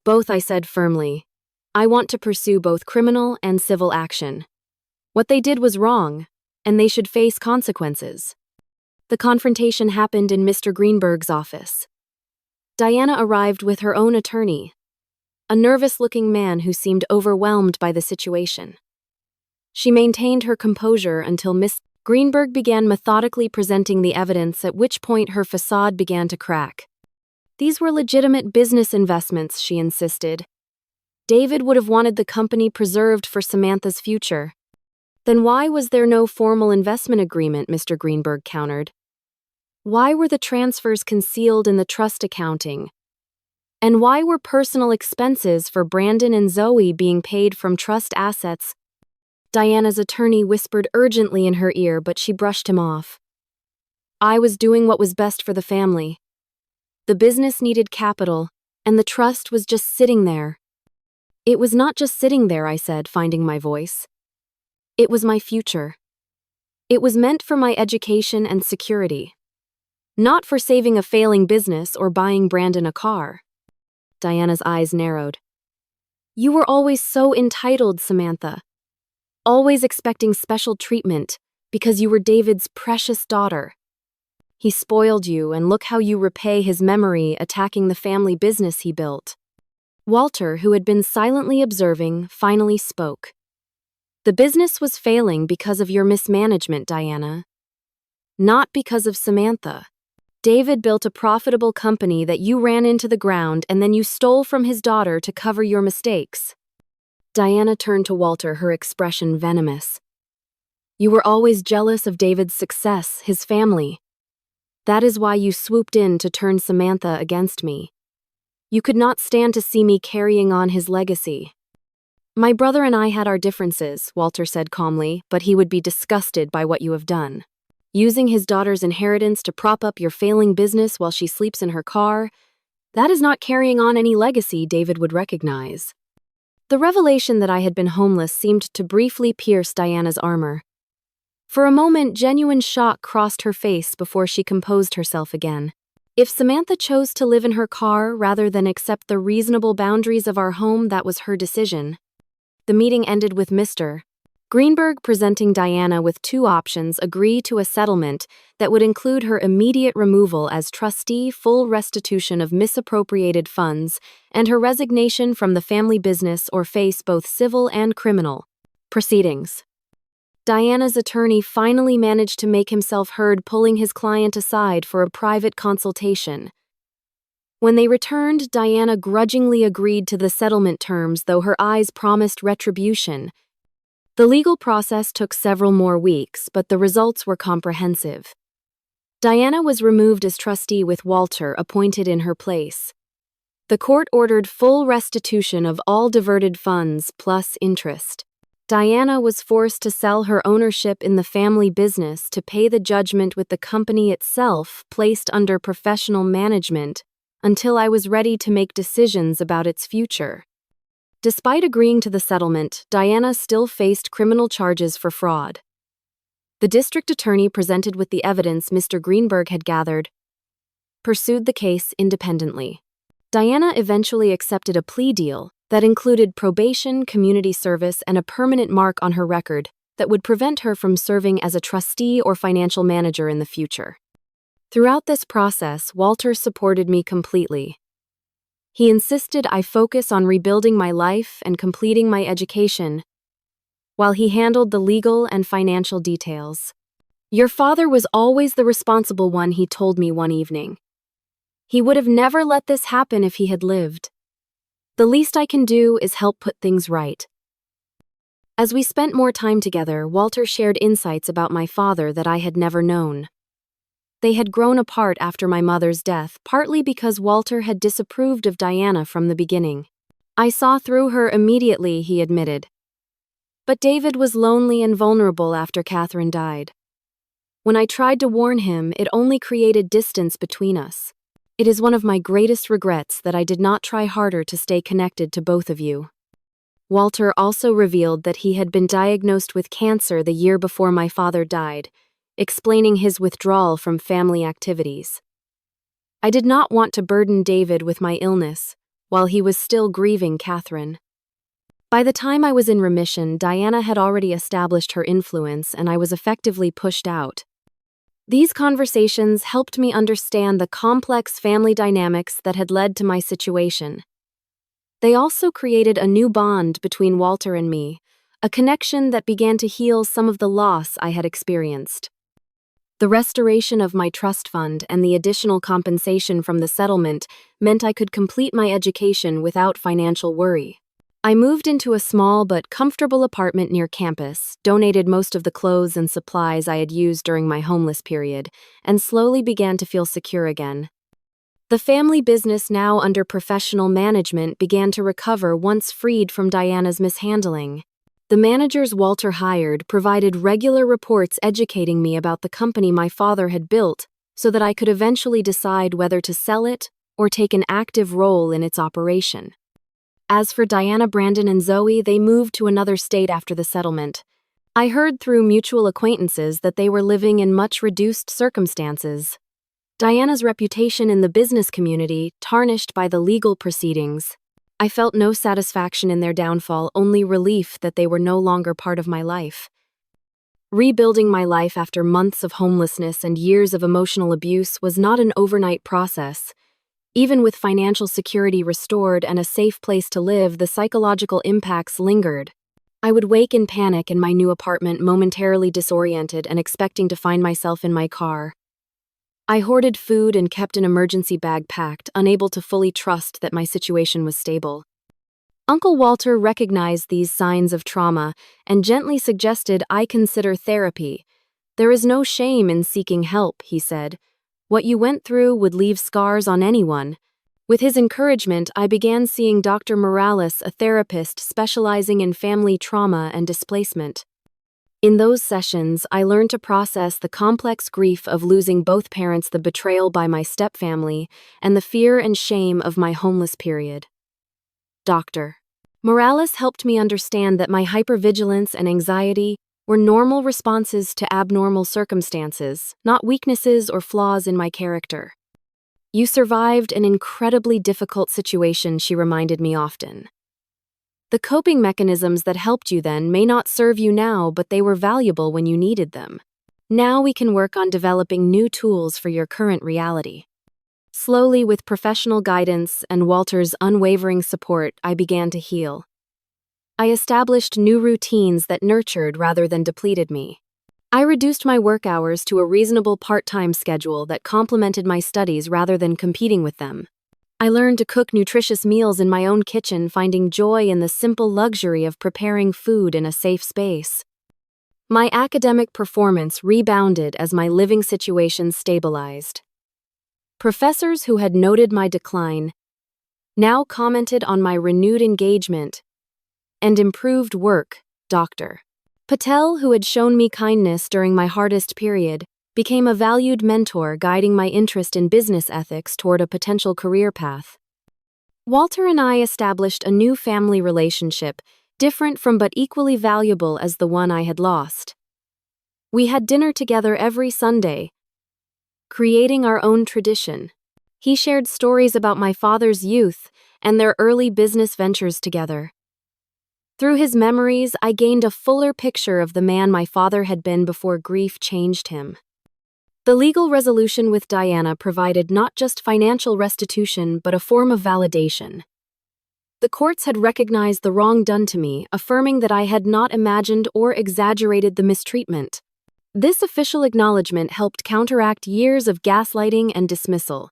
"Both," I said firmly. "I want to pursue both criminal and civil action. What they did was wrong, and they should face consequences." The confrontation happened in Mr. Greenberg's office. Diana arrived with her own attorney, a nervous-looking man who seemed overwhelmed by the situation. She maintained her composure until Miss Greenberg began methodically presenting the evidence, at which point her facade began to crack. "These were legitimate business investments," she insisted. "David would have wanted the company preserved for Samantha's future." "Then why was there no formal investment agreement?" Mr. Greenberg countered. "Why were the transfers concealed in the trust accounting? And why were personal expenses for Brandon and Zoe being paid from trust assets?" Diana's attorney whispered urgently in her ear, but she brushed him off. "I was doing what was best for the family. The business needed capital, and the trust was just sitting there." "It was not just sitting there," I said, finding my voice. "It was my future. It was meant for my education and security, not for saving a failing business or buying Brandon a car." Diana's eyes narrowed. "You were always so entitled, Samantha. Always expecting special treatment because you were David's precious daughter. He spoiled you, and look how you repay his memory, attacking the family business he built." Walter, who had been silently observing, finally spoke. "The business was failing because of your mismanagement, Diana. Not because of Samantha. David built a profitable company that you ran into the ground, and then you stole from his daughter to cover your mistakes." Diana turned to Walter, her expression venomous. "You were always jealous of David's success, his family. That is why you swooped in to turn Samantha against me. You could not stand to see me carrying on his legacy. My brother and I had our differences, Walter said calmly, but he would be disgusted by what you have done. Using his daughter's inheritance to prop up your failing business while she sleeps in her car, that is not carrying on any legacy David would recognize. The revelation that I had been homeless seemed to briefly pierce Diana's armor. For a moment, genuine shock crossed her face before she composed herself again. If Samantha chose to live in her car rather than accept the reasonable boundaries of our home, that was her decision. The meeting ended with Mr. Greenberg presenting Diana with two options: agree to a settlement that would include her immediate removal as trustee, full restitution of misappropriated funds, and her resignation from the family business, or face both civil and criminal proceedings. Diana's attorney finally managed to make himself heard, pulling his client aside for a private consultation. When they returned, Diana grudgingly agreed to the settlement terms, though her eyes promised retribution. The legal process took several more weeks, but the results were comprehensive. Diana was removed as trustee with Walter appointed in her place. The court ordered full restitution of all diverted funds plus interest. Diana was forced to sell her ownership in the family business to pay the judgment, with the company itself placed under professional management until I was ready to make decisions about its future. Despite agreeing to the settlement, Diana still faced criminal charges for fraud. The district attorney, presented with the evidence Mr. Greenberg had gathered, pursued the case independently. Diana eventually accepted a plea deal that included probation, community service, and a permanent mark on her record that would prevent her from serving as a trustee or financial manager in the future. Throughout this process, Walter supported me completely. He insisted I focus on rebuilding my life and completing my education, while he handled the legal and financial details. Your father was always the responsible one, he told me one evening. He would have never let this happen if he had lived. The least I can do is help put things right. As we spent more time together, Walter shared insights about my father that I had never known. They had grown apart after my mother's death, partly because Walter had disapproved of Diana from the beginning. I saw through her immediately, he admitted. But David was lonely and vulnerable after Catherine died. When I tried to warn him, it only created distance between us. It is one of my greatest regrets that I did not try harder to stay connected to both of you. Walter also revealed that he had been diagnosed with cancer the year before my father died, explaining his withdrawal from family activities. I did not want to burden David with my illness while he was still grieving Catherine. By the time I was in remission, Diana had already established her influence and I was effectively pushed out. These conversations helped me understand the complex family dynamics that had led to my situation. They also created a new bond between Walter and me, a connection that began to heal some of the loss I had experienced. The restoration of my trust fund and the additional compensation from the settlement meant I could complete my education without financial worry. I moved into a small but comfortable apartment near campus, donated most of the clothes and supplies I had used during my homeless period, and slowly began to feel secure again. The family business, now under professional management, began to recover once freed from Diana's mishandling. The managers Walter hired provided regular reports educating me about the company my father had built so that I could eventually decide whether to sell it or take an active role in its operation. As for Diana, Brandon, and Zoe, they moved to another state after the settlement. I heard through mutual acquaintances that they were living in much reduced circumstances. Diana's reputation in the business community tarnished by the legal proceedings. I felt no satisfaction in their downfall, only relief that they were no longer part of my life. Rebuilding my life after months of homelessness and years of emotional abuse was not an overnight process. Even with financial security restored and a safe place to live, the psychological impacts lingered. I would wake in panic in my new apartment, momentarily disoriented and expecting to find myself in my car. I hoarded food and kept an emergency bag packed, unable to fully trust that my situation was stable. Uncle Walter recognized these signs of trauma and gently suggested I consider therapy. There is no shame in seeking help, he said. What you went through would leave scars on anyone. With his encouragement, I began seeing Dr. Morales, a therapist specializing in family trauma and displacement. In those sessions, I learned to process the complex grief of losing both parents, the betrayal by my stepfamily, and the fear and shame of my homeless period. Dr. Morales helped me understand that my hypervigilance and anxiety were normal responses to abnormal circumstances, not weaknesses or flaws in my character. "You survived an incredibly difficult situation," she reminded me often. "The coping mechanisms that helped you then may not serve you now, but they were valuable when you needed them. Now we can work on developing new tools for your current reality." Slowly, with professional guidance and Walter's unwavering support, I began to heal. I established new routines that nurtured rather than depleted me. I reduced my work hours to a reasonable part-time schedule that complemented my studies rather than competing with them. I learned to cook nutritious meals in my own kitchen, finding joy in the simple luxury of preparing food in a safe space. My academic performance rebounded as my living situation stabilized. Professors who had noted my decline now commented on my renewed engagement and improved work. Dr. Patel, who had shown me kindness during my hardest period, became a valued mentor, guiding my interest in business ethics toward a potential career path. Walter and I established a new family relationship, different from but equally valuable as the one I had lost. We had dinner together every Sunday, creating our own tradition. He shared stories about my father's youth and their early business ventures together. Through his memories, I gained a fuller picture of the man my father had been before grief changed him. The legal resolution with Diana provided not just financial restitution but a form of validation. The courts had recognized the wrong done to me, affirming that I had not imagined or exaggerated the mistreatment. This official acknowledgement helped counteract years of gaslighting and dismissal.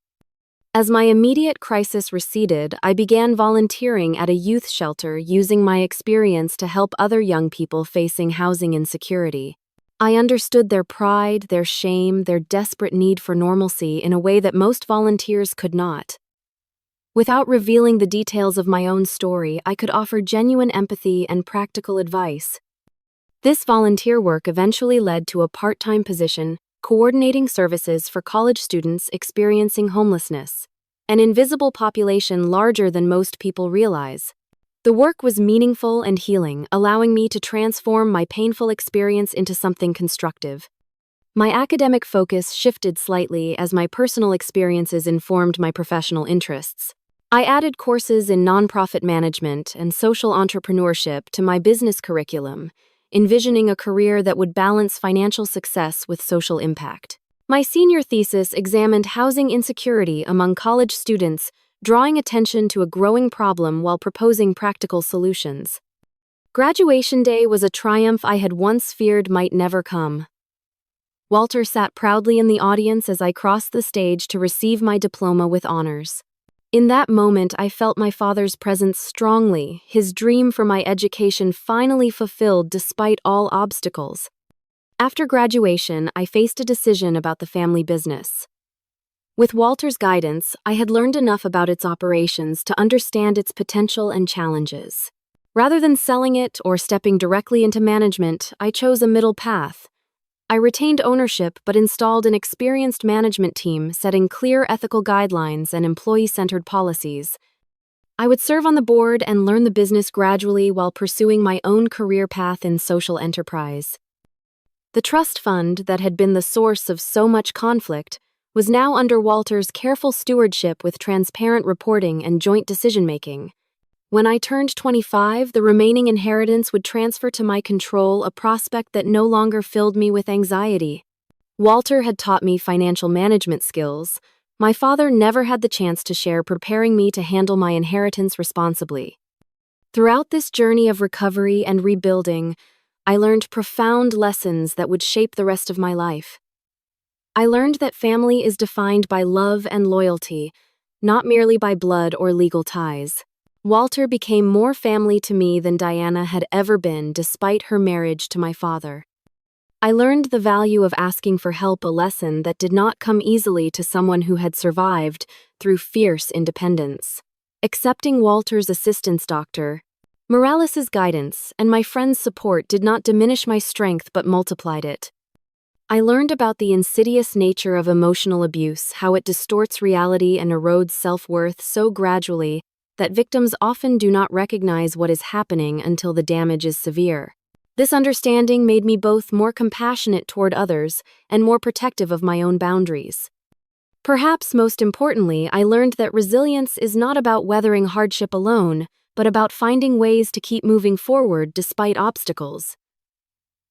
As my immediate crisis receded, I began volunteering at a youth shelter, using my experience to help other young people facing housing insecurity. I understood their pride, their shame, their desperate need for normalcy in a way that most volunteers could not. Without revealing the details of my own story, I could offer genuine empathy and practical advice. This volunteer work eventually led to a part-time position coordinating services for college students experiencing homelessness, an invisible population larger than most people realize. The work was meaningful and healing, allowing me to transform my painful experience into something constructive. My academic focus shifted slightly as my personal experiences informed my professional interests. I added courses in nonprofit management and social entrepreneurship to my business curriculum, envisioning a career that would balance financial success with social impact. My senior thesis examined housing insecurity among college students, drawing attention to a growing problem while proposing practical solutions. Graduation day was a triumph I had once feared might never come. Walter sat proudly in the audience as I crossed the stage to receive my diploma with honors. In that moment, I felt my father's presence strongly, his dream for my education finally fulfilled despite all obstacles. After graduation, I faced a decision about the family business. With Walter's guidance, I had learned enough about its operations to understand its potential and challenges. Rather than selling it or stepping directly into management, I chose a middle path. I retained ownership but installed an experienced management team, setting clear ethical guidelines and employee-centered policies. I would serve on the board and learn the business gradually while pursuing my own career path in social enterprise. The trust fund that had been the source of so much conflict was now under Walter's careful stewardship with transparent reporting and joint decision-making. When I turned 25, the remaining inheritance would transfer to my control, a prospect that no longer filled me with anxiety. Walter had taught me financial management skills. My father never had the chance to share, preparing me to handle my inheritance responsibly. Throughout this journey of recovery and rebuilding, I learned profound lessons that would shape the rest of my life. I learned that family is defined by love and loyalty, not merely by blood or legal ties. Walter became more family to me than Diana had ever been, despite her marriage to my father. I learned the value of asking for help, a lesson that did not come easily to someone who had survived through fierce independence. Accepting Walter's assistance, Dr. Morales's guidance, and my friend's support did not diminish my strength but multiplied it. I learned about the insidious nature of emotional abuse, how it distorts reality and erodes self-worth so gradually that victims often do not recognize what is happening until the damage is severe. This understanding made me both more compassionate toward others and more protective of my own boundaries. Perhaps most importantly, I learned that resilience is not about weathering hardship alone, but about finding ways to keep moving forward despite obstacles.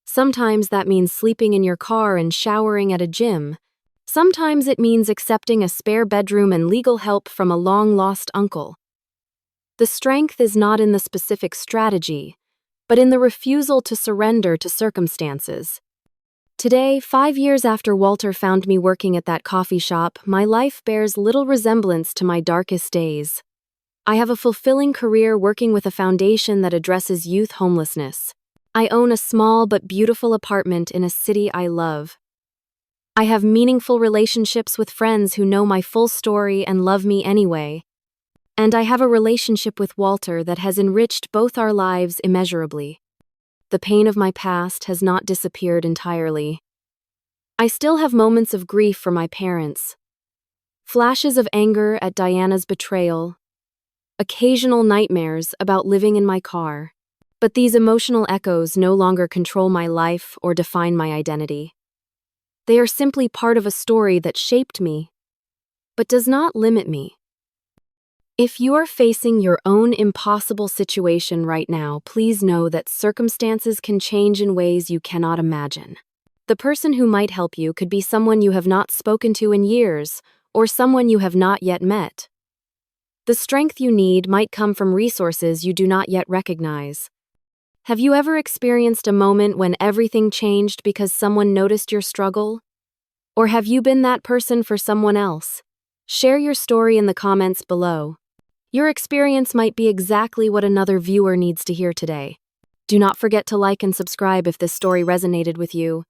Sometimes that means sleeping in your car and showering at a gym. Sometimes it means accepting a spare bedroom and legal help from a long-lost uncle. The strength is not in the specific strategy, but in the refusal to surrender to circumstances. Today, 5 years after Walter found me working at that coffee shop, my life bears little resemblance to my darkest days. I have a fulfilling career working with a foundation that addresses youth homelessness. I own a small but beautiful apartment in a city I love. I have meaningful relationships with friends who know my full story and love me anyway. And I have a relationship with Walter that has enriched both our lives immeasurably. The pain of my past has not disappeared entirely. I still have moments of grief for my parents, flashes of anger at Diana's betrayal, occasional nightmares about living in my car. But these emotional echoes no longer control my life or define my identity. They are simply part of a story that shaped me, but does not limit me. If you are facing your own impossible situation right now, please know that circumstances can change in ways you cannot imagine. The person who might help you could be someone you have not spoken to in years, or someone you have not yet met. The strength you need might come from resources you do not yet recognize. Have you ever experienced a moment when everything changed because someone noticed your struggle? Or have you been that person for someone else? Share your story in the comments below. Your experience might be exactly what another viewer needs to hear today. Do not forget to like and subscribe if this story resonated with you,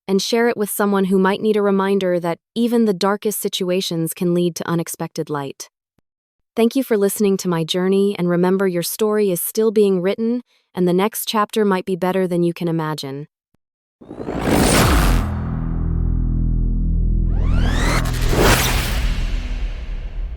and share it with someone who might need a reminder that even the darkest situations can lead to unexpected light. Thank you for listening to my journey, and remember, your story is still being written, and the next chapter might be better than you can imagine.